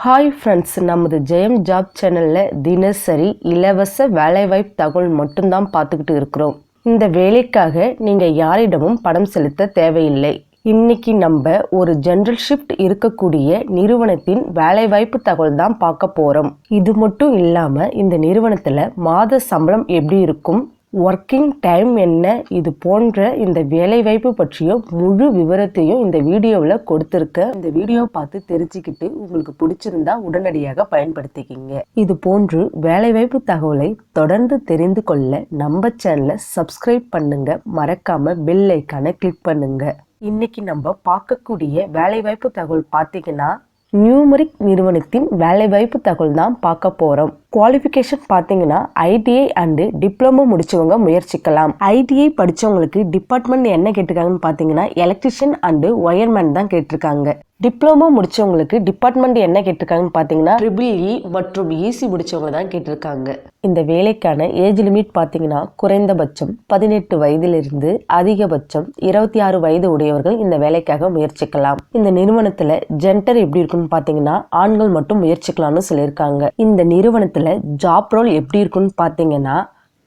Hi friends, நமது ஜெயம் job சேனலில் தினசரி இலவச வேலைவாய்ப்பு தகவல் மட்டும்தான் பார்த்துக்கிட்டு இருக்கிறோம். இந்த வேலைக்காக நீங்கள் யாரிடமும் பணம் செலுத்த தேவையில்லை. இன்னைக்கு நம்ம ஒரு ஜென்ரல் ஷிஃப்ட் இருக்கக்கூடிய நிறுவனத்தின் வேலைவாய்ப்பு தகவல் தான் பார்க்க போகிறோம். இது மட்டும் இல்லாமல் இந்த நிறுவனத்தில் மாத சம்பளம் எப்படி இருக்கும், ஒர்க்கிங் டைம் என்ன, இது போன்ற இந்த வேலைவாய்ப்பு பற்றிய முழு விவரத்தையும் இந்த வீடியோவில் கொடுத்துருக்க. இந்த வீடியோவை பார்த்து தெரிஞ்சுக்கிட்டு உங்களுக்கு பிடிச்சிருந்தா உடனடியாக பயன்படுத்திக்கிங்க. இது போன்று வேலைவாய்ப்பு தகவலை தொடர்ந்து தெரிந்து கொள்ள நம்ம சேனலை சப்ஸ்கிரைப் பண்ணுங்க, மறக்காம பெல் ஐக்கானை கிளிக் பண்ணுங்க. இன்னைக்கு நம்ம பார்க்கக்கூடிய வேலைவாய்ப்பு தகவல் பார்த்தீங்கன்னா நியூமரிக் நிறுவனத்தின் வேலைவாய்ப்பு தகவல் தான் பார்க்க போகிறோம். குவாலிஃபிகேஷன் பார்த்தீங்கன்னா ஐடிஐ அண்டு டிப்ளமோ முடிச்சவங்க முயற்சிக்கலாம். ஐடிஐ படித்தவங்களுக்கு டிபார்ட்மெண்ட் என்ன கேட்டிருக்காங்கன்னு பார்த்தீங்கன்னா எலக்ட்ரிஷியன் அண்டு ஒயர்மேன் தான் கேட்டிருக்காங்க. டிப்ளமோ முடிச்சவங்களுக்கு டிபார்ட்மெண்ட் என்ன கேட்டிருக்காங்கன்னு பார்த்தீங்கன்னா ட்ரிபிள் மற்றும் ஈசி முடிச்சவங்க தான் கேட்டிருக்காங்க. இந்த வேலைக்கான ஏஜ் லிமிட் பார்த்தீங்கன்னா குறைந்தபட்சம் 18 வயதிலிருந்து அதிகபட்சம் 26 வயது உடையவர்கள் இந்த வேலைக்காக முயற்சிக்கலாம். இந்த நிறுவனத்தில் ஜெண்டர் எப்படி இருக்குன்னு பார்த்தீங்கன்னா ஆண்கள் மட்டும் முயற்சிக்கலாம்னு சொல்லியிருக்காங்க. இந்த நிறுவனத்தில் ஜாப் ரோல் எப்படி இருக்குன்னு பார்த்தீங்கன்னா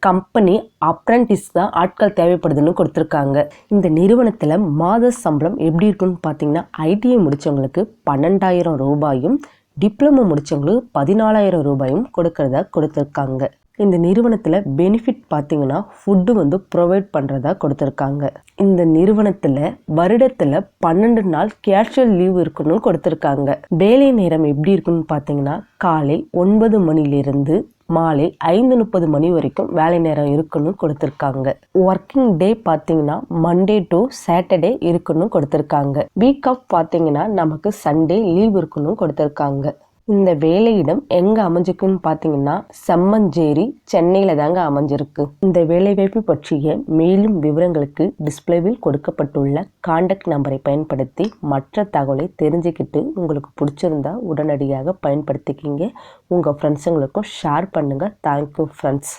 கம்பெனி அப்ரண்டிஸ் தான் ஆட்கள் தேவைப்படுதுன்னு கொடுத்துருக்காங்க. இந்த நிறுவனத்தில் மாத சம்பளம் எப்படி இருக்குன்னு பார்த்தீங்கன்னா ஐடிஐ முடித்தவங்களுக்கு 12,000 ரூபாயும் டிப்ளமோ முடித்தவங்களுக்கு 14,000 ரூபாயும் கொடுக்கறதா கொடுத்துருக்காங்க. இந்த நிறுவனத்தில் பெனிஃபிட் பார்த்தீங்கன்னா ஃபுட்டு ப்ரொவைட் பண்ணுறதா கொடுத்துருக்காங்க. இந்த நிறுவனத்தில் வருடத்தில் 12 நாள் கேஷுவல் லீவ் இருக்குன்னு கொடுத்துருக்காங்க. வேலை நேரம் எப்படி இருக்குன்னு பார்த்தீங்கன்னா காலை 9 மணிலிருந்து மாலை 5:30 மணி வரைக்கும் வேலை நேரம் இருக்குன்னு கொடுத்துருக்காங்க. ஒர்க்கிங் டே பார்த்தீங்கன்னா மண்டே டு சாட்டர்டே இருக்குன்னு கொடுத்துருக்காங்க. வீக் ஆஃப் பார்த்தீங்கன்னா நமக்கு சண்டே லீவ் இருக்குன்னு கொடுத்துருக்காங்க. இந்த வேலையிடம் எங்கே அமைஞ்சிருக்குன்னு பார்த்தீங்கன்னா செம்மஞ்சேரி, சென்னையில் தாங்க அமைஞ்சிருக்கு. இந்த வேலைவாய்ப்பு பற்றிய மேலும் விவரங்களுக்கு டிஸ்பிளேவில் கொடுக்கப்பட்டுள்ள கான்டாக்ட் நம்பரை பயன்படுத்தி மற்ற தகவலை தெரிஞ்சுக்கிட்டு உங்களுக்கு பிடிச்சிருந்தா உடனடியாக பயன்படுத்திக்கிங்க. உங்கள் ஃப்ரெண்ட்ஸுங்களுக்கும் ஷேர் பண்ணுங்கள். Thank you friends.